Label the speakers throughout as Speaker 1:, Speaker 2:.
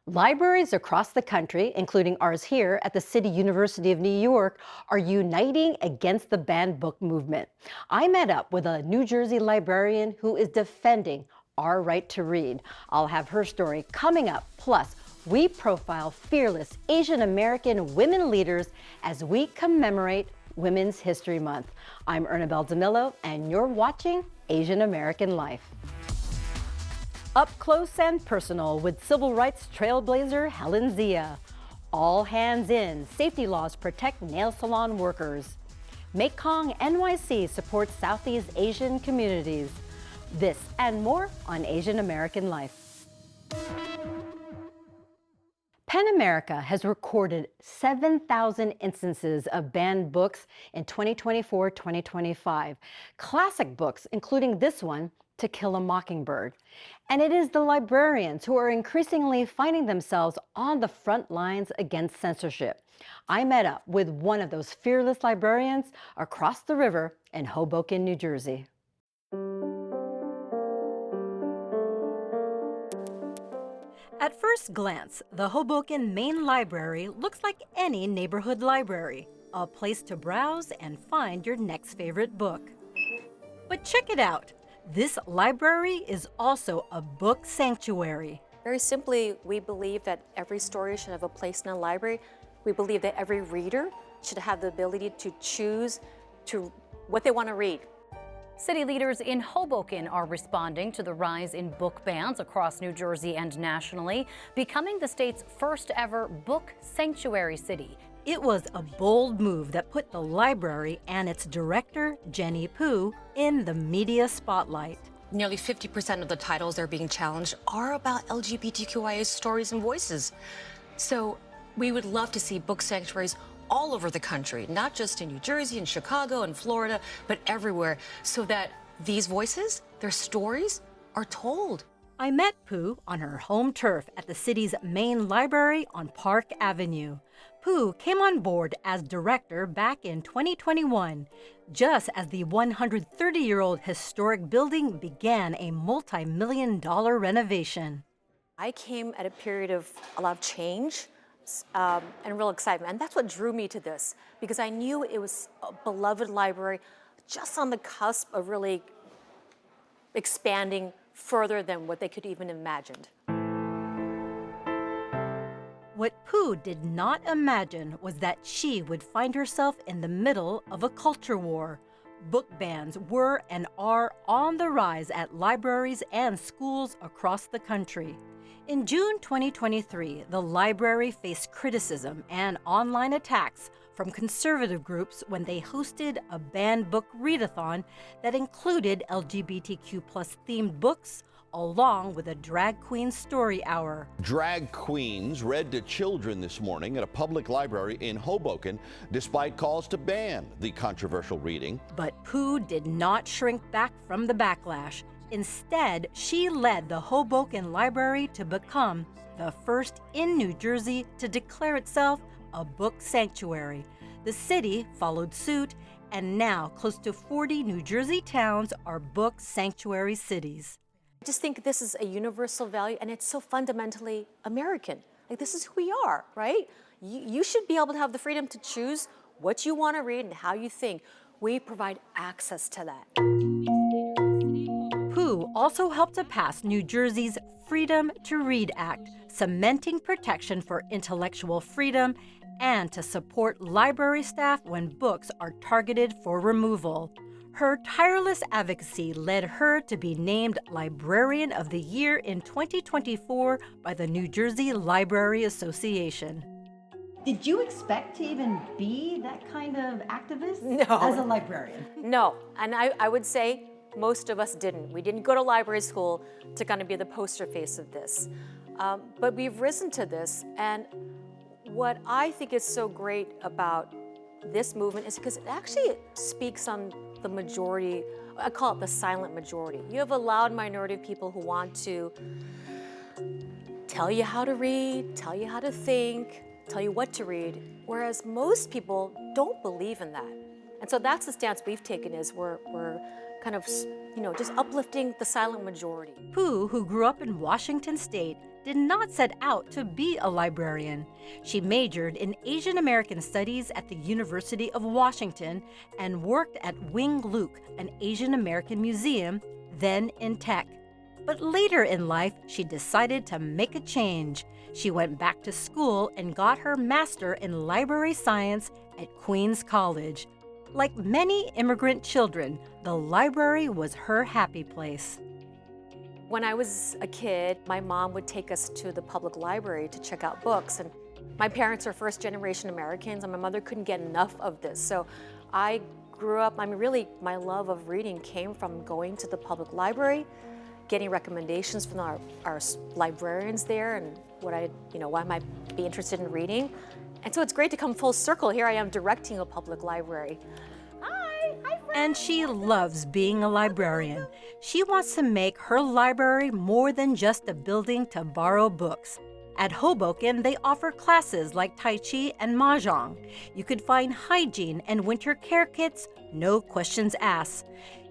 Speaker 1: Libraries across the country, including ours here at the City University of New York, are uniting against the banned book movement. I met up with a New Jersey librarian who is defending our right to read. I'll have her story coming up. Plus, we profile fearless Asian American women leaders as we commemorate Women's History Month. I'm Ernabel DeMillo, and you're watching Asian American Life. Up close and personal with civil rights trailblazer Helen Zia. All hands in, safety laws protect nail salon workers. Mekong NYC supports Southeast Asian communities. This and more on Asian American Life. PEN America has recorded 7,000 instances of banned books in 2024-2025. Classic books, including this one, To Kill a Mockingbird. And it is the librarians who are increasingly finding themselves on the front lines against censorship. I met up with one of those fearless librarians across the river in Hoboken, New Jersey. At first glance, the Hoboken Main Library looks like any neighborhood library, a place to browse and find your next favorite book. But check it out. This library is also a book sanctuary.
Speaker 2: Very simply, we believe that every story should have a place in a library. We believe that every reader should have the ability to choose what they want to read.
Speaker 3: City leaders in Hoboken are responding to the rise in book bans across New Jersey and nationally, becoming the state's first ever book sanctuary city.
Speaker 1: It was a bold move that put the library and its director, Jennie, in the media spotlight.
Speaker 4: Nearly 50% of the titles that are being challenged are about LGBTQIA stories and voices. So we would love to see book sanctuaries all over the country, not just in New Jersey and Chicago and Florida, but everywhere, so that these voices, their stories, are told.
Speaker 1: I met Pooh on her home turf at the city's main library on Park Avenue. Pooh came on board as director back in 2021, just as the 130-year-old historic building began a multi-million-dollar renovation.
Speaker 2: I came at a period of a lot of change and real excitement, and that's what drew me to this, because I knew it was a beloved library just on the cusp of really expanding further than what they could even imagined.
Speaker 1: What Pooh did not imagine was that she would find herself in the middle of a culture war. Book bans were and are on the rise at libraries and schools across the country. In June 2023, the library faced criticism and online attacks from conservative groups when they hosted a banned book readathon that included LGBTQ+ themed books, along with a drag queen story hour.
Speaker 5: Drag queens read to children this morning at a public library in Hoboken, despite calls to ban the controversial reading.
Speaker 1: But Pooh did not shrink back from the backlash. Instead, she led the Hoboken Library to become the first in New Jersey to declare itself a book sanctuary. The city followed suit, and now close to 40 New Jersey towns are book sanctuary cities.
Speaker 2: I just think this is a universal value, and it's so fundamentally American. Like, this is who we are, right? You should be able to have the freedom to choose what you want to read and how you think. We provide access to that.
Speaker 1: Pooh also helped to pass New Jersey's Freedom to Read Act, cementing protection for intellectual freedom and to support library staff when books are targeted for removal. Her tireless advocacy led her to be named Librarian of the Year in 2024 by the New Jersey Library Association. Did you expect to even be that kind of activist as a librarian?
Speaker 2: No, and I would say most of us didn't. We didn't go to library school to kind of be the poster face of this. But we've risen to this, and what I think is so great about this movement is because it actually speaks on the majority. I call it the silent majority. You have a loud minority of people who want to tell you how to read, tell you how to think, tell you what to read, whereas most people don't believe in that. And so that's the stance we've taken, is we're kind of, just uplifting the silent majority.
Speaker 1: Pooh, who grew up in Washington State, did not set out to be a librarian. She majored in Asian American Studies at the University of Washington and worked at Wing Luke, an Asian American museum, then in tech. But later in life, she decided to make a change. She went back to school and got her master in library science at Queens College. Like many immigrant children, the library was her happy place.
Speaker 2: When I was a kid, my mom would take us to the public library to check out books. And my parents are first-generation Americans, and my mother couldn't get enough of this. So I grew up, really, my love of reading came from going to the public library, getting recommendations from our librarians there, and why I might be interested in reading. And so it's great to come full circle. Here I am directing a public library.
Speaker 1: And she loves being a librarian. She wants to make her library more than just a building to borrow books. At Hoboken, they offer classes like Tai Chi and Mahjong. You could find hygiene and winter care kits, no questions asked.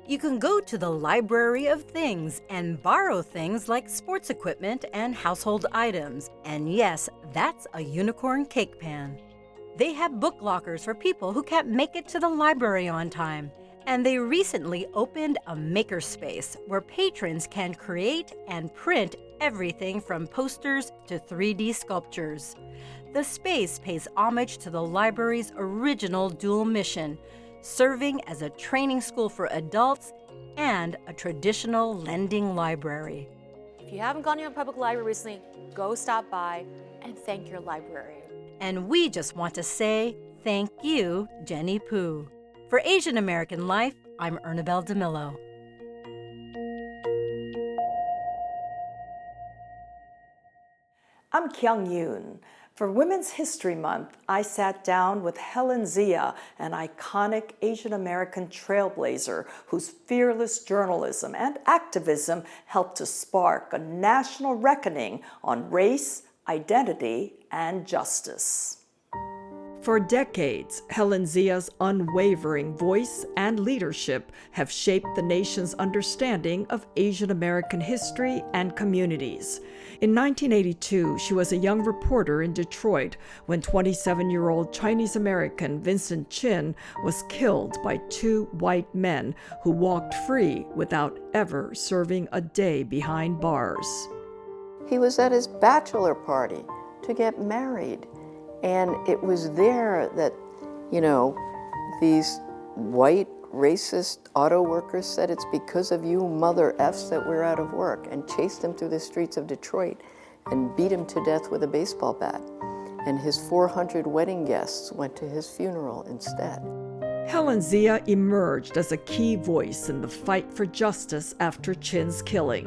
Speaker 1: You can go to the Library of Things and borrow things like sports equipment and household items. And yes, that's a unicorn cake pan. They have book lockers for people who can't make it to the library on time. And they recently opened a makerspace where patrons can create and print everything from posters to 3D sculptures. The space pays homage to the library's original dual mission, serving as a training school for adults and a traditional lending library.
Speaker 2: If you haven't gone to a public library recently, go stop by and thank your librarian.
Speaker 1: And we just want to say thank you, Jennie Poo. For Asian American Life, I'm Ernabelle DeMillo.
Speaker 6: I'm Kyung Yoon. For Women's History Month, I sat down with Helen Zia, an iconic Asian American trailblazer whose fearless journalism and activism helped to spark a national reckoning on race, identity, and justice.
Speaker 7: For decades, Helen Zia's unwavering voice and leadership have shaped the nation's understanding of Asian American history and communities. In 1982, she was a young reporter in Detroit when 27-year-old Chinese-American Vincent Chin was killed by two white men who walked free without ever serving a day behind bars.
Speaker 8: He was at his bachelor party to get married. And it was there that, these white racist auto workers said, "It's because of you mother Fs that we're out of work," and chased him through the streets of Detroit and beat him to death with a baseball bat. And his 400 wedding guests went to his funeral instead.
Speaker 7: Helen Zia emerged as a key voice in the fight for justice after Chin's killing.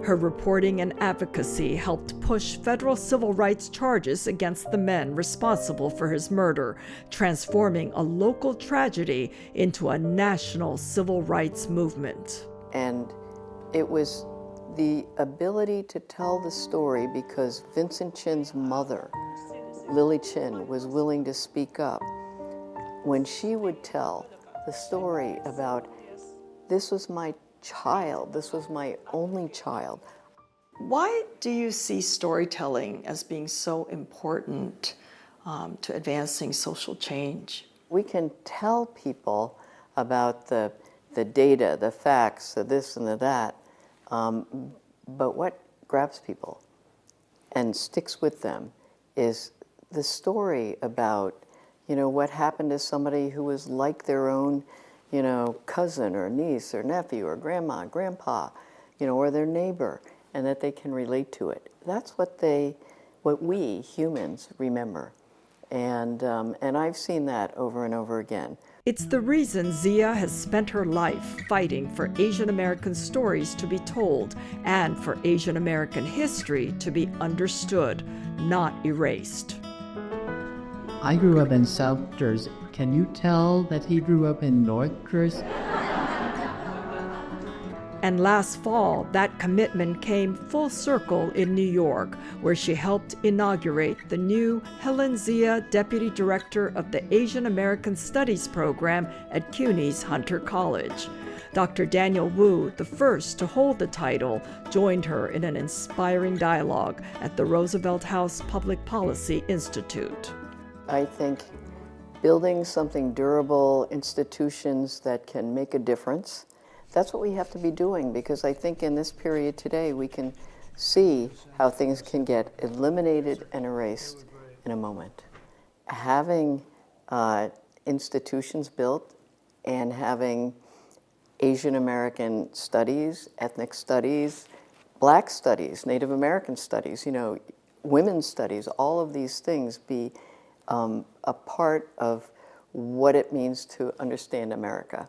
Speaker 7: Her reporting and advocacy helped push federal civil rights charges against the men responsible for his murder, transforming a local tragedy into a national civil rights movement.
Speaker 8: And it was the ability to tell the story because Vincent Chin's mother, Lily Chin, was willing to speak up. When she would tell the story about, this was my child, this was my only child.
Speaker 6: Why do you see storytelling as being so important to advancing social change?
Speaker 8: We can tell people about the data, the facts, the this and the that, but what grabs people and sticks with them is the story about what happened to somebody who was like their own, cousin or niece or nephew or grandma, grandpa, or their neighbor, and that they can relate to it. That's what we humans remember. And I've seen that over and over again.
Speaker 7: It's the reason Zia has spent her life fighting for Asian American stories to be told and for Asian American history to be understood, not erased.
Speaker 9: I grew up in South Jersey. Can you tell that he grew up in North Jersey?
Speaker 7: And last fall, that commitment came full circle in New York, where she helped inaugurate the new Helen Zia Deputy Director of the Asian American Studies program at CUNY's Hunter College. Dr. Daniel Wu, the first to hold the title, joined her in an inspiring dialogue at the Roosevelt House Public Policy Institute.
Speaker 8: I think building something durable, institutions that can make a difference, that's what we have to be doing, because I think in this period today we can see how things can get eliminated and erased in a moment. Having institutions built and having Asian American studies, ethnic studies, Black studies, Native American studies, women's studies, all of these things be a part of what it means to understand America.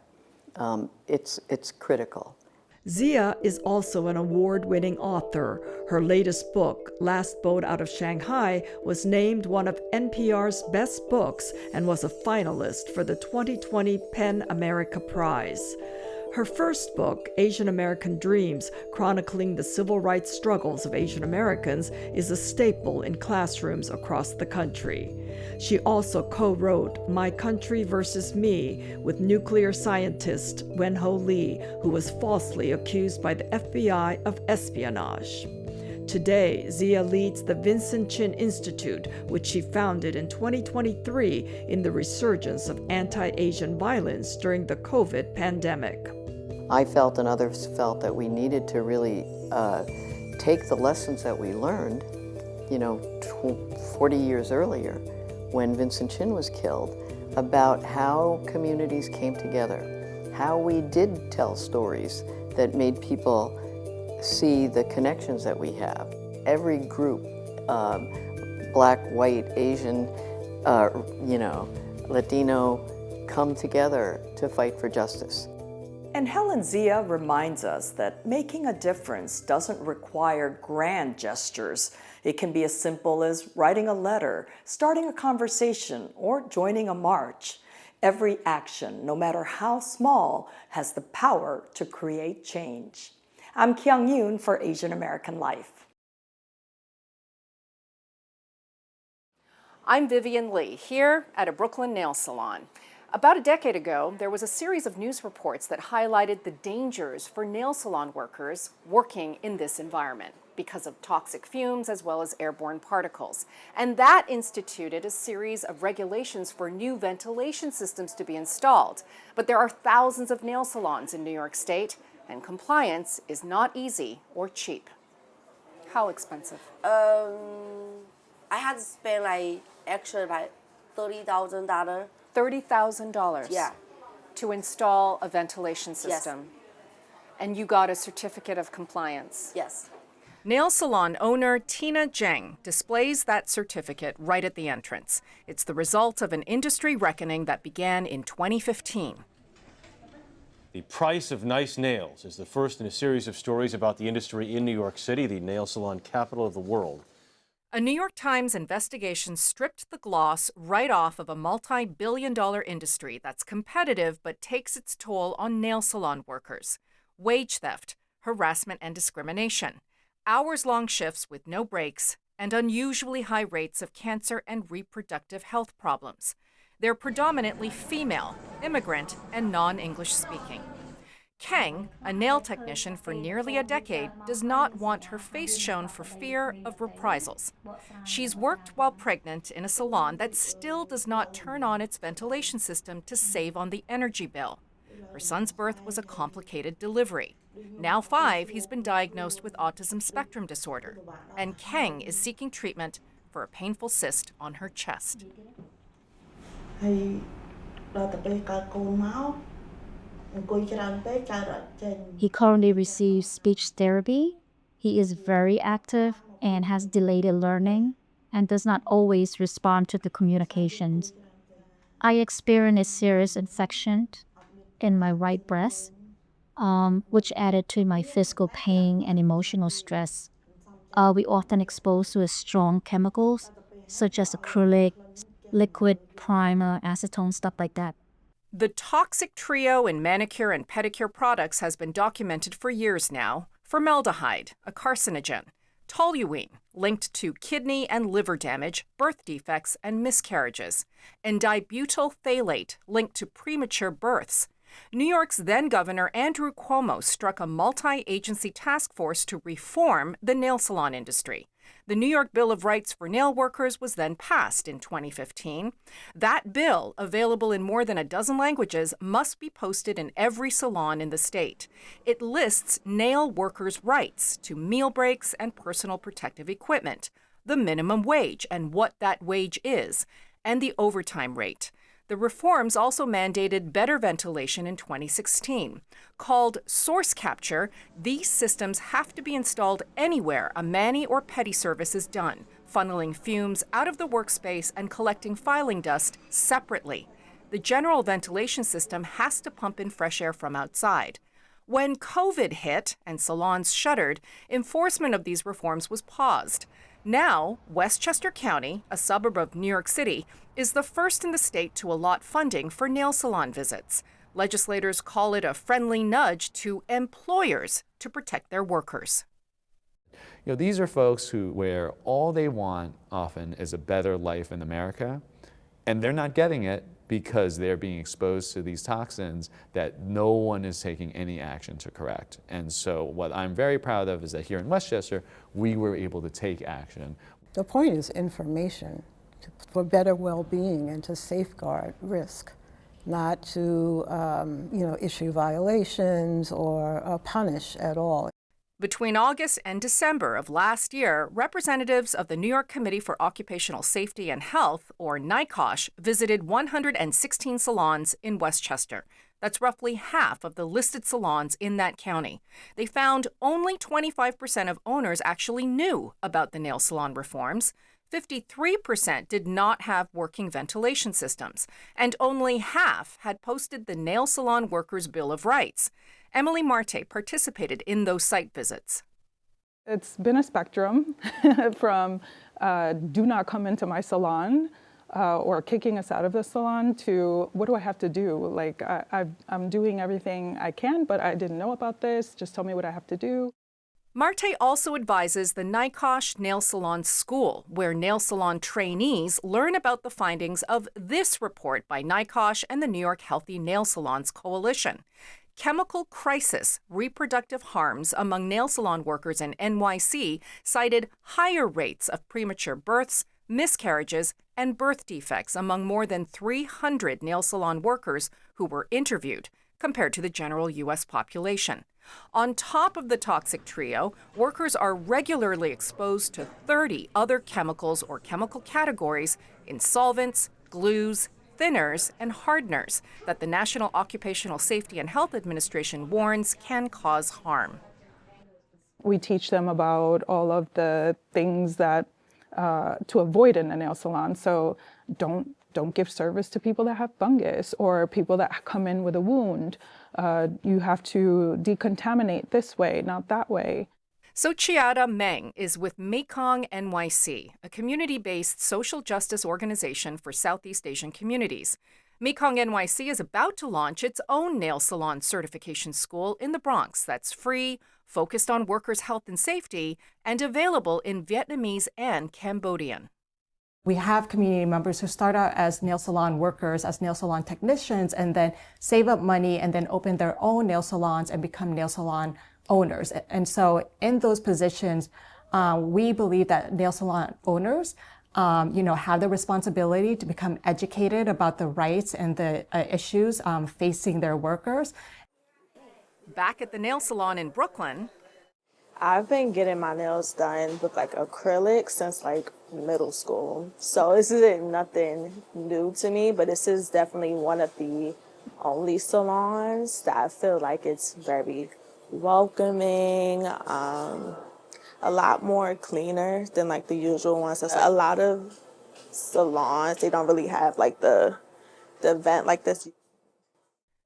Speaker 8: It's critical.
Speaker 7: Zia is also an award-winning author. Her latest book, Last Boat Out of Shanghai, was named one of NPR's best books and was a finalist for the 2020 PEN America Prize. Her first book, Asian American Dreams, chronicling the civil rights struggles of Asian Americans, is a staple in classrooms across the country. She also co-wrote My Country versus Me with nuclear scientist Wen-Ho Lee, who was falsely accused by the FBI of espionage. Today, Zia leads the Vincent Chin Institute, which she founded in 2023 in the resurgence of anti-Asian violence during the COVID pandemic.
Speaker 8: I felt and others felt that we needed to really take the lessons that we learned, 40 years earlier when Vincent Chin was killed, about how communities came together, how we did tell stories that made people see the connections that we have. Every group, Black, white, Asian, Latino, come together to fight for justice.
Speaker 6: And Helen Zia reminds us that making a difference doesn't require grand gestures. It can be as simple as writing a letter, starting a conversation, or joining a march. Every action, no matter how small, has the power to create change. I'm Kyung Yoon for Asian American Life.
Speaker 10: I'm Vivian Lee, here at a Brooklyn nail salon. About a decade ago, there was a series of news reports that highlighted the dangers for nail salon workers working in this environment because of toxic fumes as well as airborne particles. And that instituted a series of regulations for new ventilation systems to be installed. But there are thousands of nail salons in New York State, and compliance is not easy or cheap. How expensive?
Speaker 11: I had to spend $30,000.
Speaker 10: $30,000
Speaker 11: Yeah.
Speaker 10: to install a ventilation system.
Speaker 11: Yes.
Speaker 10: And you got a certificate of compliance.
Speaker 11: Yes.
Speaker 10: Nail salon owner Tina Zheng displays that certificate right at the entrance. It's the result of an industry reckoning that began in 2015.
Speaker 12: The price of nice nails is the first in a series of stories about the industry in New York City, the nail salon capital of the world.
Speaker 10: A New York Times investigation stripped the gloss right off of a multi-billion-dollar industry that's competitive but takes its toll on nail salon workers. Wage theft, harassment and discrimination, hours-long shifts with no breaks, and unusually high rates of cancer and reproductive health problems. They're predominantly female, immigrant, and non-English speaking. Kang, a nail technician for nearly a decade, does not want her face shown for fear of reprisals. She's worked while pregnant in a salon that still does not turn on its ventilation system to save on the energy bill. Her son's birth was a complicated delivery. Now 5, he's been diagnosed with autism spectrum disorder, and Kang is seeking treatment for a painful cyst on her chest.
Speaker 13: He currently receives speech therapy. He is very active and has delayed learning and does not always respond to the communications. I experienced a serious infection in my right breast, which added to my physical pain and emotional stress. We often exposed to strong chemicals such as acrylic, liquid, primer, acetone, stuff like that.
Speaker 10: The toxic trio in manicure and pedicure products has been documented for years now. Formaldehyde, a carcinogen. Toluene, linked to kidney and liver damage, birth defects, and miscarriages. And dibutyl phthalate, linked to premature births. New York's then Governor Andrew Cuomo struck a multi-agency task force to reform the nail salon industry. The New York Bill of Rights for Nail Workers was then passed in 2015. That bill, available in more than a dozen languages, must be posted in every salon in the state. It lists nail workers' rights to meal breaks and personal protective equipment, the minimum wage and what that wage is, and the overtime rate. The reforms also mandated better ventilation in 2016. Called source capture, these systems have to be installed anywhere a mani or pedi service is done, funneling fumes out of the workspace and collecting filing dust separately. The general ventilation system has to pump in fresh air from outside. When COVID hit and salons shuttered, enforcement of these reforms was paused. Now, Westchester County, a suburb of New York City, is the first in the state to allot funding for nail salon visits. Legislators call it a friendly nudge to employers to protect their workers.
Speaker 14: You know, these are folks where all they want often is a better life in America, and they're not getting it because they're being exposed to these toxins that no one is taking any action to correct. And so what I'm very proud of is that here in Westchester, we were able to take action.
Speaker 15: The point is information for better well-being and to safeguard risk, not to issue violations or punish at all.
Speaker 10: Between August and December of last year, representatives of the New York Committee for Occupational Safety and Health, or NYCOSH, visited 116 salons in Westchester. That's roughly half of the listed salons in that county. They found only 25% of owners actually knew about the nail salon reforms. 53% did not have working ventilation systems, and only half had posted the Nail Salon Workers' Bill of Rights. Emily Marte participated in those site visits.
Speaker 16: It's been a spectrum from do not come into my salon or kicking us out of the salon to what do I have to do? Like I'm doing everything I can, but I didn't know about this. Just tell me what I have to do.
Speaker 10: Marte also advises the NYCOSH Nail Salon School, where nail salon trainees learn about the findings of this report by NYCOSH and the New York Healthy Nail Salons Coalition. Chemical crisis, reproductive harms among nail salon workers in NYC cited higher rates of premature births, miscarriages, and birth defects among more than 300 nail salon workers who were interviewed, compared to the general U.S. population. On top of the toxic trio, workers are regularly exposed to 30 other chemicals or chemical categories in solvents, glues, thinners, and hardeners that the National Occupational Safety and Health Administration warns can cause harm.
Speaker 16: We teach them about all of the things that to avoid in a nail salon. So don't give service to people that have fungus or people that come in with a wound. You have to decontaminate this way, not that way.
Speaker 10: Socheatta Meng is with Mekong NYC, a community-based social justice organization for Southeast Asian communities. Mekong NYC is about to launch its own nail salon certification school in the Bronx that's free, focused on workers' health and safety, and available in Vietnamese and Cambodian.
Speaker 17: We have community members who start out as nail salon workers, as nail salon technicians, and then save up money and then open their own nail salons and become nail salon owners. And so in those positions, we believe that nail salon owners have the responsibility to become educated about the rights and the issues facing their workers.
Speaker 10: Back at the nail salon in Brooklyn,
Speaker 18: I've been getting my nails done with acrylic since middle school. So this isn't nothing new to me, but this is definitely one of the only salons that I feel like it's very welcoming, a lot more cleaner than the usual ones. A lot of salons, they don't really have the vent like this.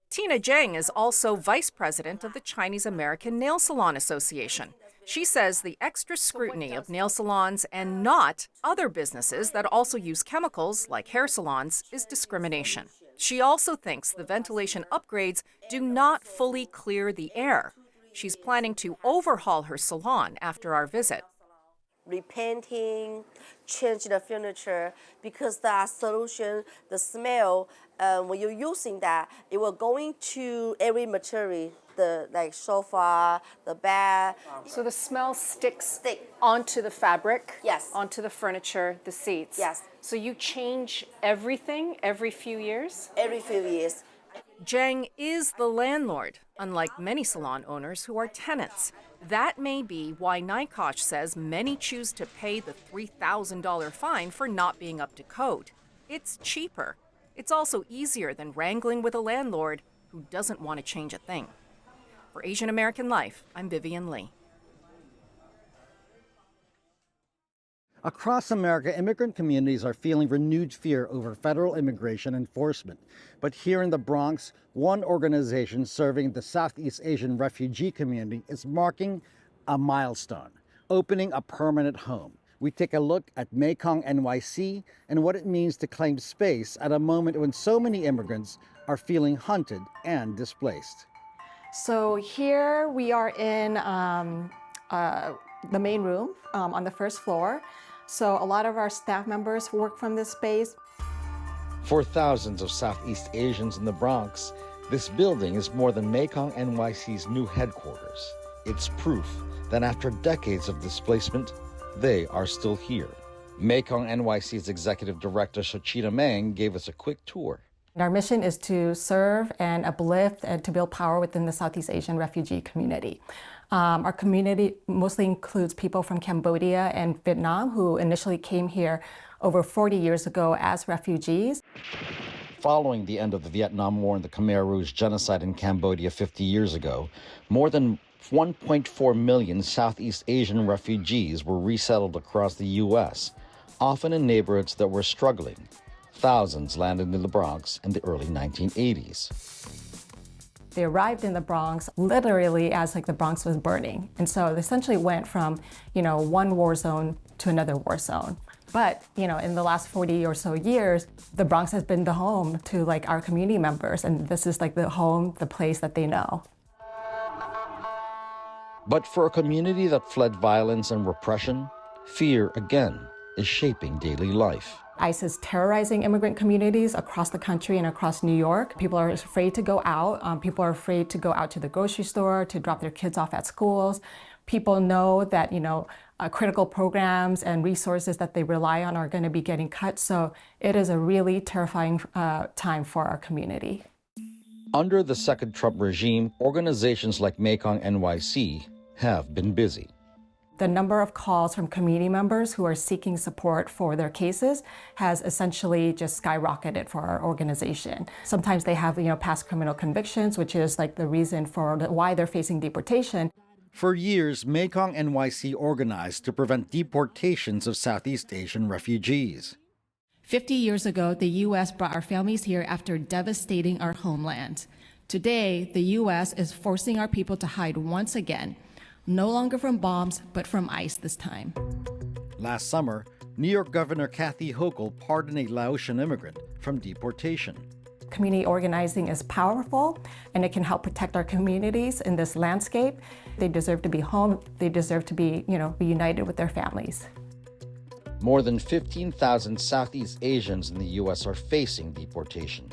Speaker 10: Tina Zheng is also vice president of the Chinese American Nail Salon Association. She says the extra scrutiny of nail salons and not other businesses that also use chemicals like hair salons is discrimination. She also thinks the ventilation upgrades do not fully clear the air. She's planning to overhaul her salon after our visit.
Speaker 11: Repainting, change the furniture, because the solution, the smell, when you're using that, it will go into every material, the like sofa, the bed.
Speaker 17: So the smell sticks onto the fabric,
Speaker 11: yes,
Speaker 17: onto the furniture, the seats.
Speaker 11: Yes.
Speaker 17: So you change everything every few years?
Speaker 11: Every few years.
Speaker 10: Zheng is the landlord, unlike many salon owners who are tenants. That may be why Nykosh says many choose to pay the $3,000 fine for not being up to code. It's cheaper. It's also easier than wrangling with a landlord who doesn't want to change a thing. For Asian American Life, I'm Vivian Lee.
Speaker 19: Across America, immigrant communities are feeling renewed fear over federal immigration enforcement. But here in the Bronx, one organization serving the Southeast Asian refugee community is marking a milestone, opening a permanent home. We take a look at Mekong NYC and what it means to claim space at a moment when so many immigrants are feeling hunted and displaced.
Speaker 17: So here we are in the main room on the first floor. So a lot of our staff members work from this space.
Speaker 19: For thousands of Southeast Asians in the Bronx, this building is more than Mekong NYC's new headquarters. It's proof that after decades of displacement, they are still here. Mekong NYC's executive director, Socheatta Meng, gave us a quick tour.
Speaker 17: Our mission is to serve and uplift and to build power within the Southeast Asian refugee community. Our community mostly includes people from Cambodia and Vietnam who initially came here over 40 years ago as refugees.
Speaker 19: Following the end of the Vietnam War and the Khmer Rouge genocide in Cambodia 50 years ago, more than 1.4 million Southeast Asian refugees were resettled across the U.S., often in neighborhoods that were struggling. Thousands landed in the Bronx in the early 1980s.
Speaker 17: They arrived in the Bronx literally as the Bronx was burning. And so they essentially went from, one war zone to another war zone. But, in the last 40 or so years, the Bronx has been the home to our community members. And this is the home, the place that they know.
Speaker 19: But for a community that fled violence and repression, fear again is shaping daily life.
Speaker 17: ICE is terrorizing immigrant communities across the country and across New York. People are afraid to go out. People are afraid to go out to the grocery store, to drop their kids off at schools. People know that, critical programs and resources that they rely on are going to be getting cut. So it is a really terrifying time for our community.
Speaker 19: Under the second Trump regime, organizations like Mekong NYC have been busy.
Speaker 17: The number of calls from community members who are seeking support for their cases has essentially just skyrocketed for our organization. Sometimes they have, past criminal convictions, which is the reason for why they're facing deportation.
Speaker 19: For years, Mekong NYC organized to prevent deportations of Southeast Asian refugees.
Speaker 20: 50 years ago, the U.S. brought our families here after devastating our homeland. Today, the U.S. is forcing our people to hide once again. No longer from bombs, but from ICE this time.
Speaker 19: Last summer, New York Governor Kathy Hochul pardoned a Laotian immigrant from deportation.
Speaker 17: Community organizing is powerful, and it can help protect our communities in this landscape. They deserve to be home. They deserve to be, reunited with their families.
Speaker 19: More than 15,000 Southeast Asians in the U.S. are facing deportation.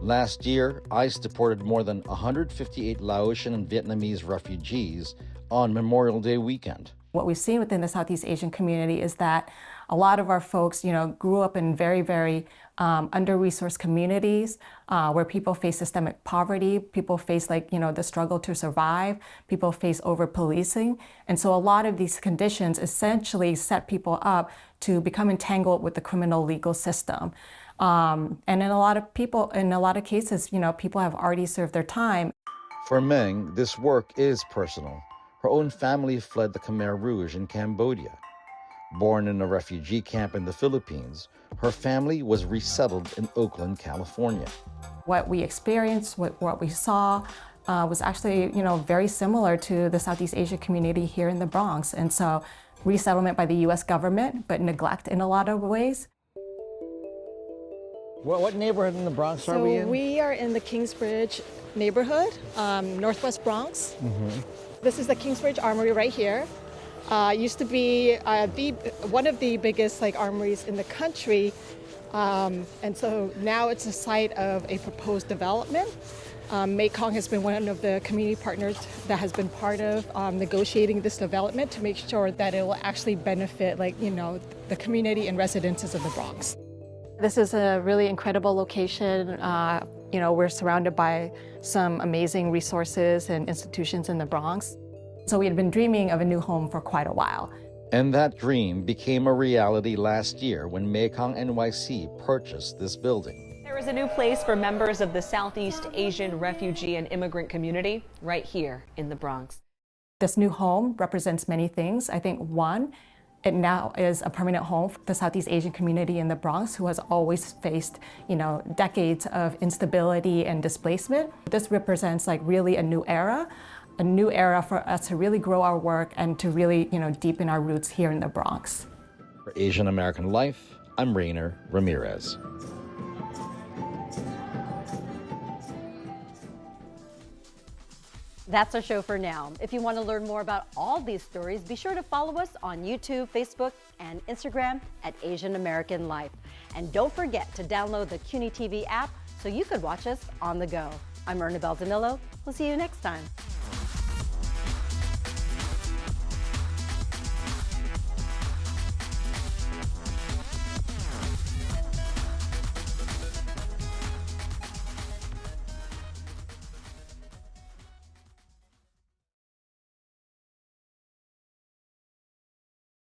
Speaker 19: Last year, ICE deported more than 158 Laotian and Vietnamese refugees on Memorial Day weekend.
Speaker 17: What we've seen within the Southeast Asian community is that a lot of our folks, grew up in very, very under-resourced communities where people face systemic poverty, people face the struggle to survive, people face over-policing. And so a lot of these conditions essentially set people up to become entangled with the criminal legal system. And in a lot of cases, people have already served their time.
Speaker 19: For Meng, this work is personal. Her own family fled the Khmer Rouge in Cambodia. Born in a refugee camp in the Philippines, her family was resettled in Oakland, California.
Speaker 17: What we experienced, what we saw, was actually, very similar to the Southeast Asia community here in the Bronx. And so resettlement by the U.S. government, but neglect in a lot of ways.
Speaker 19: What neighborhood in the Bronx are we in?
Speaker 17: So we are in the Kingsbridge neighborhood, Northwest Bronx. This is the Kingsbridge Armory right here. Used to be one of the biggest armories in the country, and so now it's a site of a proposed development. Mekong has been one of the community partners that has been part of negotiating this development to make sure that it will actually benefit, the community and residences of the Bronx. This is a really incredible location. We're surrounded by some amazing resources and institutions in the Bronx. So we had been dreaming of a new home for quite a while.
Speaker 19: And that dream became a reality last year when Mekong NYC purchased this building.
Speaker 21: There is a new place for members of the Southeast Asian refugee and immigrant community right here in the Bronx.
Speaker 17: This new home represents many things. I think one, it now is a permanent home for the Southeast Asian community in the Bronx, who has always faced, decades of instability and displacement. This represents really a new era for us to really grow our work and to really, deepen our roots here in the Bronx.
Speaker 19: For Asian American Life, I'm Rainer Ramirez.
Speaker 1: That's our show for now. If you want to learn more about all these stories, be sure to follow us on YouTube, Facebook, and Instagram at Asian American Life. And don't forget to download the CUNY TV app so you could watch us on the go. I'm Erna Belzanillo. We'll see you next time.